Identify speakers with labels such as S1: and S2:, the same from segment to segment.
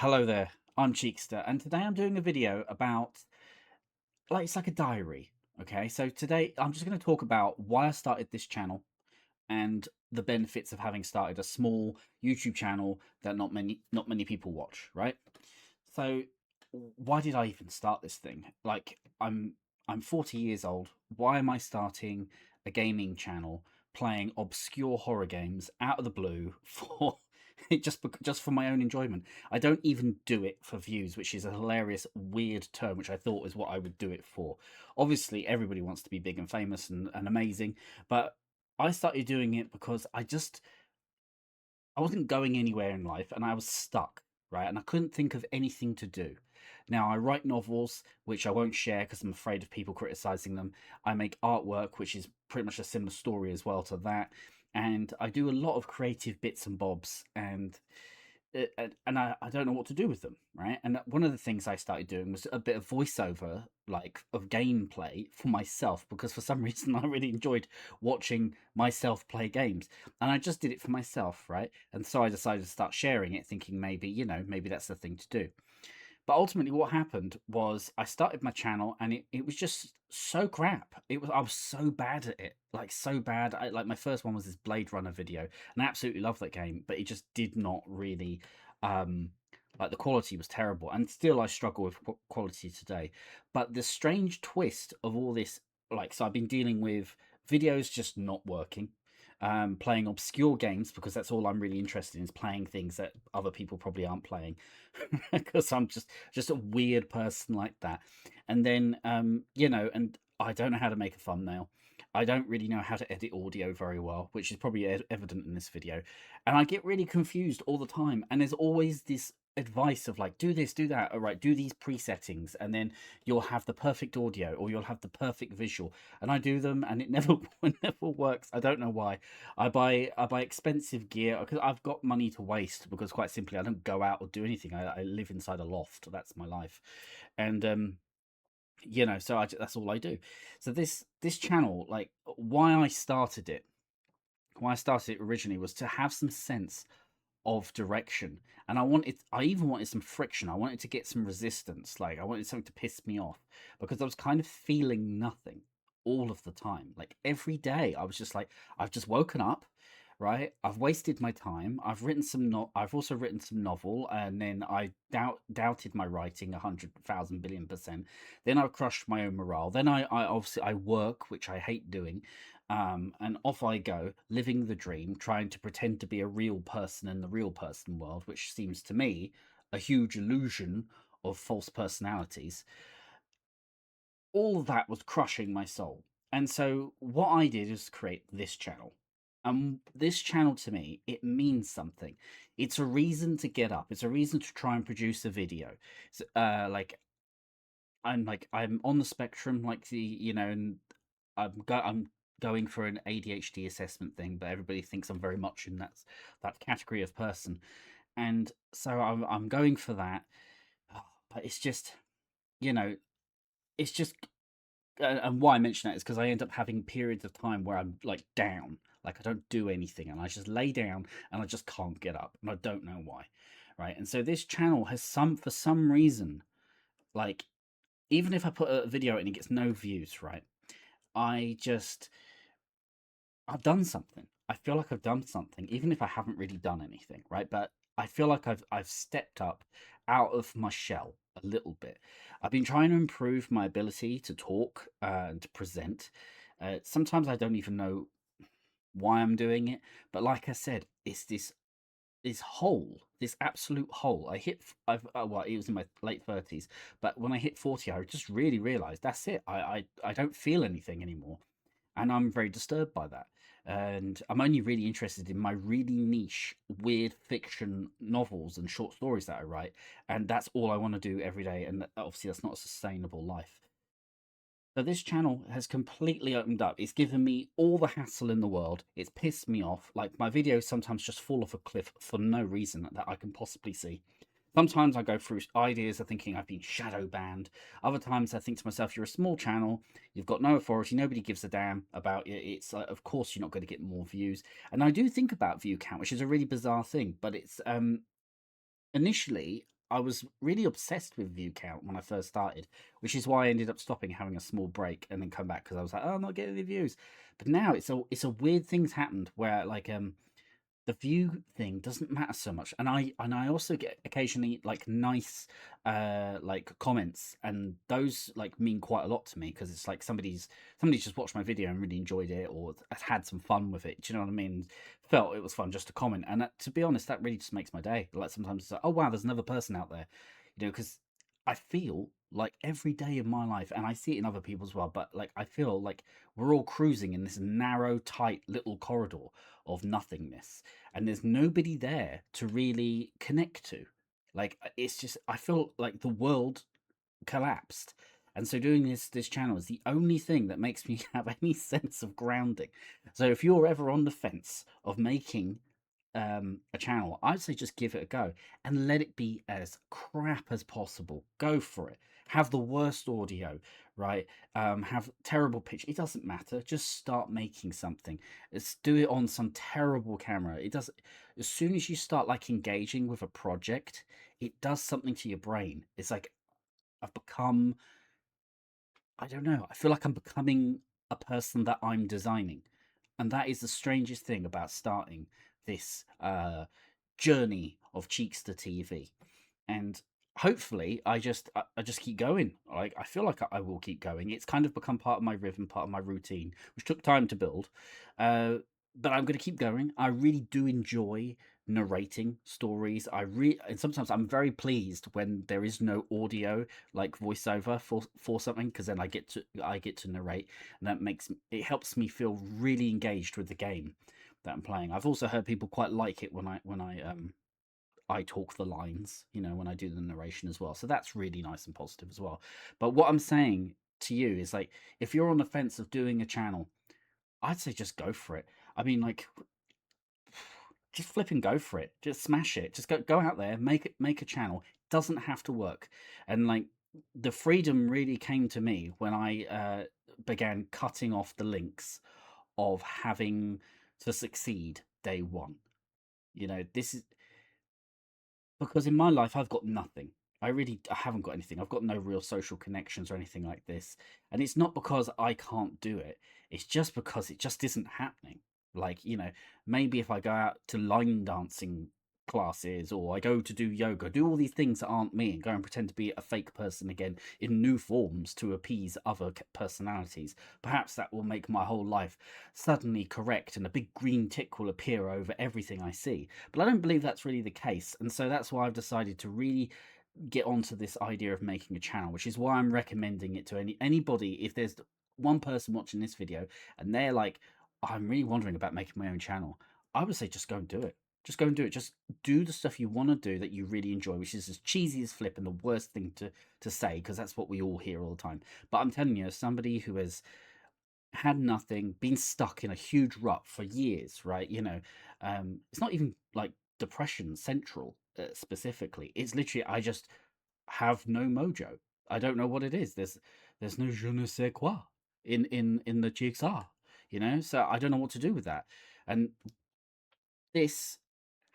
S1: Hello there, I'm Cheekster, and today I'm doing a video about, it's like a diary, okay? So today I'm just going to talk about why I started this channel and the benefits of having started a small YouTube channel that not many people watch, right? So why did I even start this thing? I'm 40 years old. Why am I starting a gaming channel playing obscure horror games out of the blue for just for my own enjoyment? I don't even do it for views, which is a hilarious weird term, which I thought was what I would do it for. Obviously, everybody wants to be big and famous and amazing, but I started doing it because I wasn't going anywhere in life and I was stuck, right? And I couldn't think of anything to do. Now, I write novels, which I won't share because I'm afraid of people criticizing them. I make artwork, which is pretty much a similar story as well to that. And I do a lot of creative bits and bobs. And I don't know what to do with them, right? And one of the things I started doing was a bit of voiceover, like of gameplay for myself, because for some reason I really enjoyed watching myself play games, and I just did it for myself, right? And so I decided to start sharing it, thinking maybe, maybe that's the thing to do. But ultimately, what happened was I started my channel, and it was just so crap. I was so bad at it, like so bad. Like my first one was this Blade Runner video, and I absolutely loved that game, but it just did not really, um, like the quality was terrible, and still I struggle with quality today. But the strange twist of all this, so I've been dealing with videos just not working, playing obscure games because that's all I'm really interested in, is playing things that other people probably aren't playing because I'm just a weird person like that. And then and I don't know how to make a thumbnail. I don't really know how to edit audio very well, which is probably evident in this video. And I get really confused all the time. And there's always this advice of like, do this, do that, all right, do these presettings, and then you'll have the perfect audio or you'll have the perfect visual. And I do them, and it never it never works. I don't know why. I buy expensive gear because I've got money to waste, because quite simply I don't go out or do anything. I live inside a loft. That's my life. And so that's all I do. So this channel, like why I started it originally was to have some sense of direction. And I even wanted some friction. I wanted to get some resistance. Like I wanted something to piss me off, because I was kind of feeling nothing all of the time. Like every day I was just like, I've just woken up, right? I've wasted my time. I've also written some novel, and then I doubted my writing 100,000 billion%. Then I crushed my own morale. Then I obviously I work, which I hate doing. And off I go, living the dream, trying to pretend to be a real person in the real person world, which seems to me a huge illusion of false personalities. All of that was crushing my soul. And so what I did is create this channel. And this channel, to me, it means something. It's a reason to get up. It's a reason to try and produce a video. So, I'm on the spectrum, and I'm going for an ADHD assessment thing, but everybody thinks I'm very much in that category of person. And so I'm going for that. But it's just, you know, it's just and why I mention that is because I end up having periods of time where I'm like down, like I don't do anything, and I just lay down and I just can't get up, and I don't know why, right? And so this channel has for some reason, like, even if I put a video and it gets no views, right? I just I've done something. I feel like I've done something, even if I haven't really done anything, right? But I feel like I've stepped up out of my shell a little bit. I've been trying to improve my ability to talk and to present. Sometimes I don't even know why I'm doing it, but like I said, it's this hole, this absolute hole. Well, it was in my late 30s, but when I hit 40, I just really realized that's it. I don't feel anything anymore, and I'm very disturbed by that. And I'm only really interested in my really niche, weird fiction novels and short stories that I write, and that's all I want to do every day. And obviously, that's not a sustainable life. So this channel has completely opened up. It's given me all the hassle in the world. It's pissed me off. Like, my videos sometimes just fall off a cliff for no reason that I can possibly see. Sometimes I go through ideas of thinking I've been shadow banned. Other times I think to myself, you're a small channel, you've got no authority, nobody gives a damn about you. It's like, of course you're not going to get more views. And I do think about view count, which is a really bizarre thing. But it's initially I was really obsessed with view count when I first started, which is why I ended up stopping, having a small break, and then come back because I was like, oh, I'm not getting any views. But now it's a weird thing's happened where like the view thing doesn't matter so much, and I also get occasionally like nice like comments, and those like mean quite a lot to me because it's like somebody's just watched my video and really enjoyed it, or has had some fun with it. Do you know what I mean? Felt it was fun just to comment, and to be honest, that really just makes my day. Like sometimes it's like, oh wow, there's another person out there, because I feel like every day of my life, and I see it in other people as well, but like I feel like we're all cruising in this narrow, tight little corridor of nothingness, and there's nobody there to really connect to. Like it's just, I feel like the world collapsed. And so doing this channel is the only thing that makes me have any sense of grounding. So if you're ever on the fence of making a channel, I'd say just give it a go and let it be as crap as possible. Go for it. Have the worst audio, right? Have terrible pitch. It doesn't matter. Just start making something. Let's do it on some terrible camera. It does. As soon as you start like engaging with a project, it does something to your brain. It's like I've become, I don't know, I feel like I'm becoming a person that I'm designing. And that is the strangest thing about starting this journey of Cheekster TV. And hopefully I just keep going. Like I feel like I will keep going. It's kind of become part of my rhythm, part of my routine, which took time to build. Uh, but I'm going to keep going. I really do enjoy narrating stories. And sometimes I'm very pleased when there is no audio, like voiceover for something, because then I get to narrate, and it helps me feel really engaged with the game that I'm playing. I've also heard people quite like it when I talk the lines, when I do the narration as well. So that's really nice and positive as well. But what I'm saying to you is like, if you're on the fence of doing a channel, I'd say just go for it. I mean, like, just flip and go for it. Just smash it. Just go out there, make a channel. It doesn't have to work. And like, the freedom really came to me when I began cutting off the links of having to succeed day one. This is because in my life I've got nothing. I haven't got anything. I've got no real social connections or anything like this. And it's not because I can't do it. It's just because it just isn't happening. Like, maybe if I go out to line dancing classes, or I go to do yoga, do all these things that aren't me, and go and pretend to be a fake person again in new forms to appease other personalities, perhaps that will make my whole life suddenly correct, and a big green tick will appear over everything I see. But I don't believe that's really the case. And so that's why I've decided to really get onto this idea of making a channel, which is why I'm recommending it to anybody. If there's one person watching this video and they're like, I'm really wondering about making my own channel, I would say just go and do it. Just go and do it. Just do the stuff you want to do that you really enjoy, which is as cheesy as flip and the worst thing to say, because that's what we all hear all the time. But I'm telling you, as somebody who has had nothing, been stuck in a huge rut for years, right? It's not even like depression central specifically. It's literally I just have no mojo. I don't know what it is. There's no je ne sais quoi in the jigsaw, So I don't know what to do with that. And this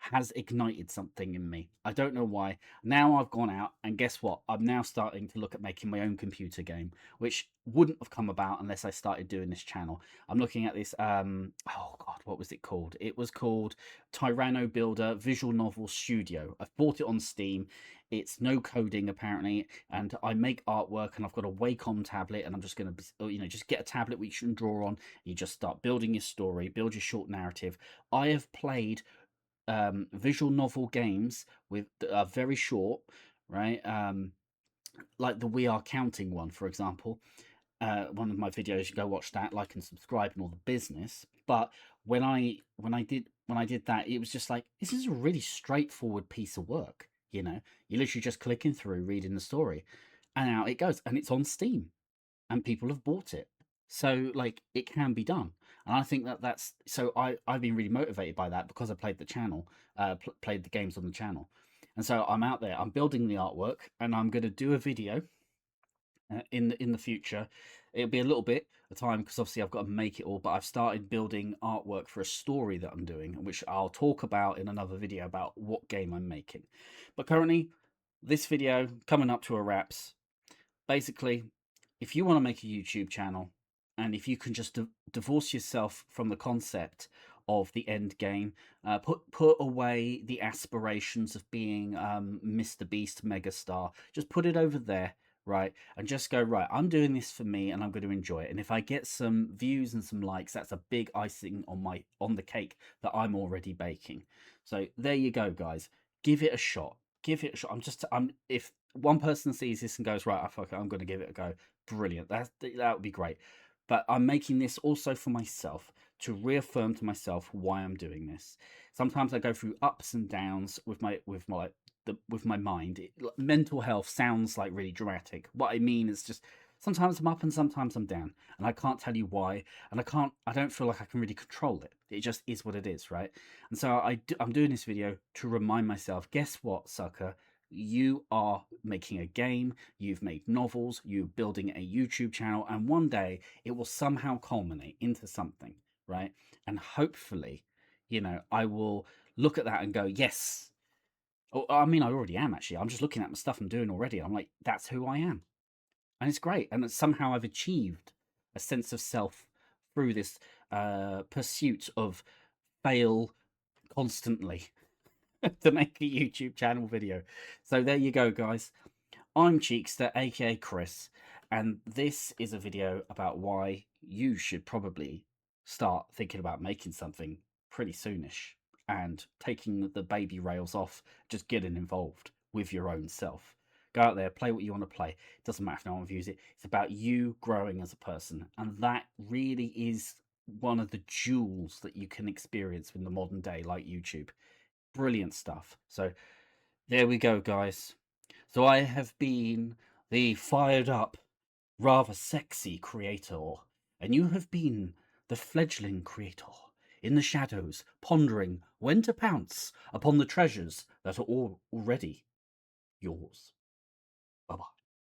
S1: has ignited something in me. I don't know why. Now I've gone out, and guess what? I'm now starting to look at making my own computer game, which wouldn't have come about unless I started doing this channel. I'm looking at this oh god, what was it called? It was called Tyranno Builder Visual Novel Studio. I've bought it on Steam. It's no coding apparently, and I make artwork, and I've got a Wacom tablet, and I'm just going to just get a tablet which you can draw on. You just start building your story, build your short narrative. I have played visual novel games with are very short, right? Like the We Are Counting one, for example. One of my videos, you go watch that, like and subscribe, and all the business. But when I did that, it was just like, this is a really straightforward piece of work. You're literally just clicking through, reading the story, and out it goes, and it's on Steam, and people have bought it. So like it can be done, and I think that's so. I've been really motivated by that because I played the channel, played the games on the channel, and so I'm out there. I'm building the artwork, and I'm going to do a video in the future. It'll be a little bit of time because obviously I've got to make it all, but I've started building artwork for a story that I'm doing, which I'll talk about in another video about what game I'm making. But currently, this video coming up to a wraps. Basically, if you want to make a YouTube channel, and if you can just divorce yourself from the concept of the end game, put away the aspirations of being Mr. Beast megastar, just put it over there, right? And just go, right, I'm doing this for me and I'm going to enjoy it. And if I get some views and some likes, that's a big icing on the cake that I'm already baking. So there you go, guys. Give it a shot. Give it a shot. I'm if one person sees this and goes, right, I fuck it, I'm going to give it a go. Brilliant. That would be great. But I'm making this also for myself, to reaffirm to myself why I'm doing this. Sometimes I go through ups and downs with my mind. Mental health sounds like really dramatic. What I mean is just sometimes I'm up and sometimes I'm down, and I can't tell you why, and I don't feel like I can really control it. It just is what it is, right? And so I'm doing this video to remind myself, guess what, sucker? You are making a game, you've made novels, you're building a YouTube channel, and one day it will somehow culminate into something, right? And hopefully, I will look at that and go, yes. Oh, I mean, I already am actually. I'm just looking at my stuff I'm doing already. I'm like, that's who I am. And it's great. And somehow I've achieved a sense of self through this pursuit of fail constantly to make a YouTube channel video. So there you go, guys. I'm Cheekster, aka Chris, and this is a video about why you should probably start thinking about making something pretty soonish and taking the baby rails off, just getting involved with your own self. Go out there, play what you want to play. It doesn't matter if no one views it. It's about you growing as a person, and that really is one of the jewels that you can experience in the modern day, like YouTube. Brilliant stuff. So there we go, guys. So I have been the fired up, rather sexy creator, and you have been the fledgling creator in the shadows, pondering when to pounce upon the treasures that are already yours. Bye bye.